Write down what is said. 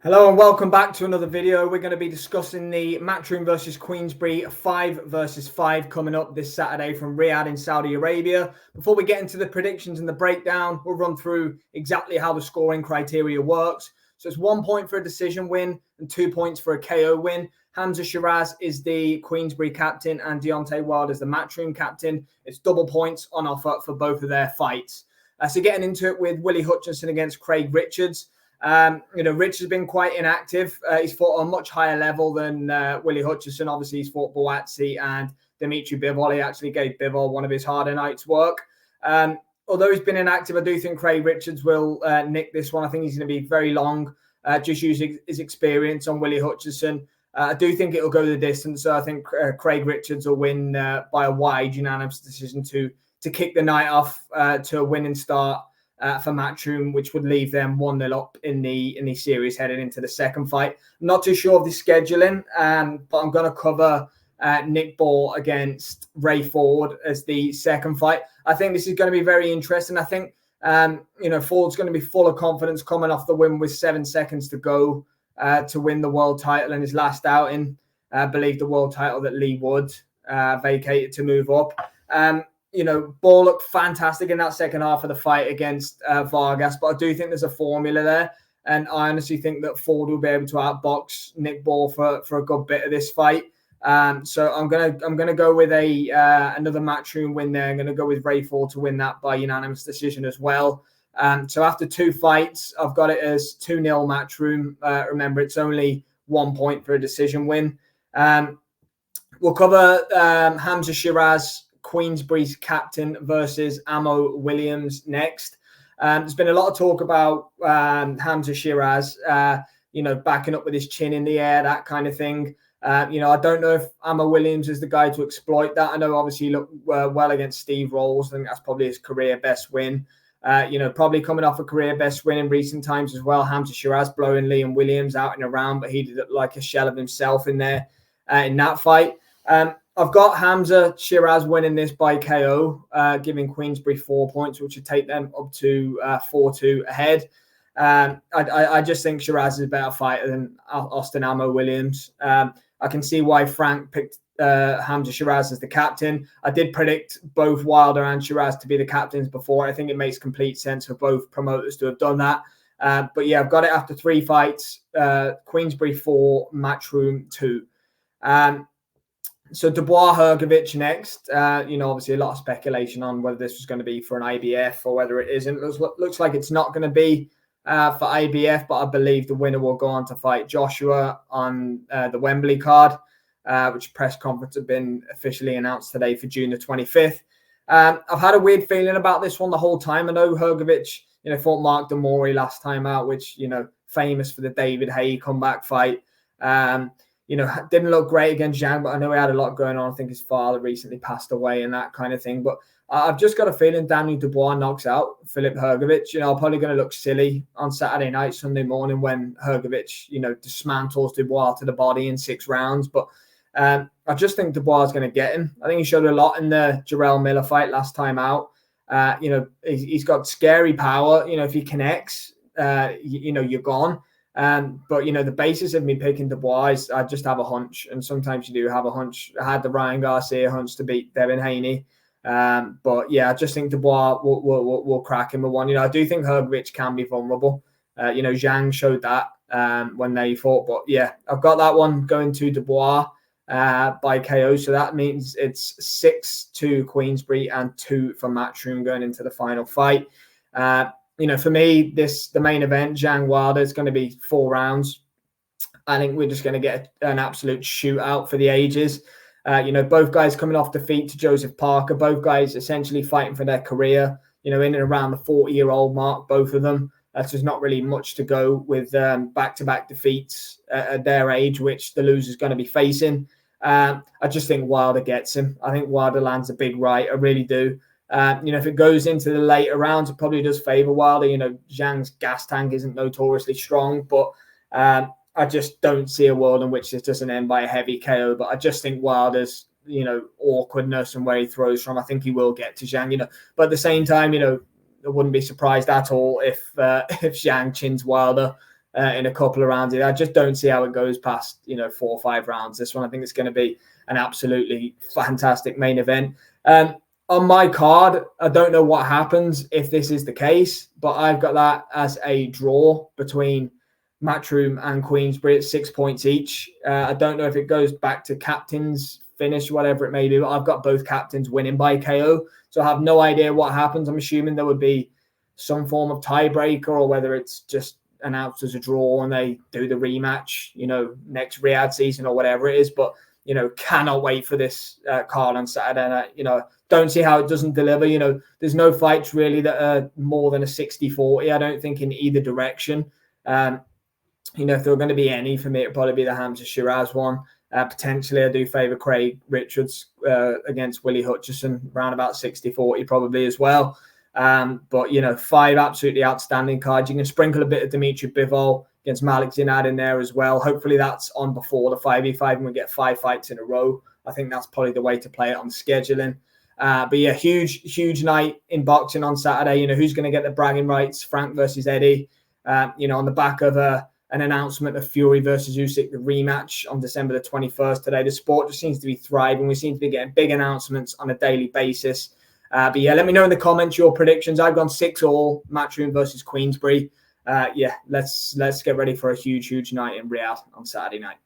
Hello and welcome back to another video. We're going to be discussing the Matchroom versus Queensberry 5 versus 5 coming up this Saturday from Riyadh in Saudi Arabia. Before we get into the predictions and the breakdown, we'll run through exactly how the scoring criteria works. So it's 1 point for a decision win and 2 points for a KO win. Hamza Shiraz is the Queensberry captain and Deontay Wilder is the Matchroom captain. It's double points on offer for both of their fights. So getting into it with Willie Hutchinson against Craig Richards. Rich has been quite inactive. He's fought on a much higher level than Willie Hutchinson. Obviously, he's fought Boatsi and Dimitri Bivol. He actually gave Bivol one of his harder nights' work. Although he's been inactive, I do think Craig Richards will nick this one. I think he's going to be very long, just using his experience on Willie Hutchinson. I do think it'll go the distance. So I think Craig Richards will win by a wide unanimous decision to kick the night off to a winning start. For Matchroom, which would leave them 1-0 up in the series heading into the second fight. I'm not too sure of the scheduling, but I'm going to cover Nick Ball against Ray Ford as the second fight. I think this is going to be very interesting. I think Ford's going to be full of confidence coming off the win with 7 seconds to go to win the world title in his last outing. I believe the world title that Lee Wood vacated to move up. Ball looked fantastic in that second half of the fight against Vargas, but I do think there's a formula there. And I honestly think that Ford will be able to outbox Nick Ball for a good bit of this fight. So I'm gonna go with another Matchroom win there. I'm gonna go with Ray Ford to win that by unanimous decision as well. So after 2 fights, I've got it as 2-0 Matchroom. Remember, it's only 1 point for a decision win. We'll cover Hamza Shiraz, Queensberry's captain, versus Amo Williams next. There's been a lot of talk about Hamza Shiraz, backing up with his chin in the air, that kind of thing. I don't know if Amo Williams is the guy to exploit that. I know obviously he looked well against Steve Rolls. I think that's probably his career best win. Probably coming off a career best win in recent times as well. Hamza Shiraz blowing Liam Williams out and around, but he did look like a shell of himself in there in that fight. I've got Hamza Shiraz winning this by KO, giving Queensberry 4 points, which would take them up to 4-2 ahead. I just think Shiraz is a better fighter than Austin Amo Williams. I can see why Frank picked Hamza Shiraz as the captain. I did predict both Wilder and Shiraz to be the captains before. I think it makes complete sense for both promoters to have done that. But yeah, I've got it after 3 fights. Queensberry 4, Matchroom 2. So Dubois Hrgovic next. Obviously a lot of speculation on whether this was going to be for an IBF or whether it isn't. Looks like it's not going to be for IBF, but I believe the winner will go on to fight Joshua on the Wembley card, which press conference had been officially announced today for June the 25th. I've had a weird feeling about this one the whole time. I know Hrgovic, fought Mark Demori last time out, which, famous for the David Haye comeback fight. Didn't look great against Zhang, but I know he had a lot going on. I think his father recently passed away and that kind of thing. But I've just got a feeling Daniel Dubois knocks out Filip Hrgovic. I'm probably going to look silly on Saturday night, Sunday morning when Hrgovic, dismantles Dubois to the body in 6 rounds. But I just think Dubois is going to get him. I think he showed a lot in the Jarrell Miller fight last time out. He's got scary power. If he connects, you're gone. But the basis of me picking Dubois is I just have a hunch, and sometimes you do have a hunch. I had the Ryan Garcia hunch to beat Devin Haney, but yeah, I just think Dubois will crack him with one. I do think Hrgovic can be vulnerable. Zhang showed that when they fought, but yeah, I've got that one going to Dubois by KO. So that means it's 6-2 Queensberry and 2 for Matchroom going into the final fight. For me, the main event, Zhang Wilder, is going to be 4 rounds. I think we're just going to get an absolute shootout for the ages. Both guys coming off defeat to Joseph Parker, both guys essentially fighting for their career, in and around the 40-year-old mark, both of them. That's just not really much to go with back-to-back defeats at their age, which the loser's going to be facing. I just think Wilder gets him. I think Wilder lands a big right. I really do. If it goes into the later rounds, it probably does favour Wilder. Zhang's gas tank isn't notoriously strong, but I just don't see a world in which this doesn't end by a heavy KO. But I just think Wilder's, awkwardness and where he throws from, I think he will get to Zhang, But at the same time, I wouldn't be surprised at all if Zhang chins Wilder in a couple of rounds. I just don't see how it goes past 4 or 5 rounds. This one, I think it's going to be an absolutely fantastic main event. On my card, I don't know what happens if this is the case, but I've got that as a draw between Matchroom and Queensberry at 6 points each. I don't know if it goes back to captain's finish, whatever it may be, but I've got both captains winning by KO. So I have no idea what happens. I'm assuming there would be some form of tiebreaker, or whether it's just announced as a draw and they do the rematch, next Riyadh season or whatever it is. But, cannot wait for this card on Saturday. And, don't see how it doesn't deliver. There's no fights really that are more than a 60-40, I don't think, in either direction. If there were going to be any, for me, it'd probably be the Hamza Shiraz one. Potentially, I do favour Craig Richards against Willie Hutchison, around about 60-40 probably as well. But, 5 absolutely outstanding cards. You can sprinkle a bit of Dimitri Bivol against Malik Zinad in there as well. Hopefully that's on before the 5v5 and we get 5 fights in a row. I think that's probably the way to play it on scheduling. But yeah, huge night in boxing on Saturday. Who's going to get the bragging rights? Frank versus Eddie. On the back of an announcement of Fury versus Usyk, the rematch on December the 21st today. The sport just seems to be thriving. We seem to be getting big announcements on a daily basis. But yeah, let me know in the comments your predictions. I've gone 6-all, Matchroom versus Queensberry. Let's get ready for a huge night in Riyadh on Saturday night.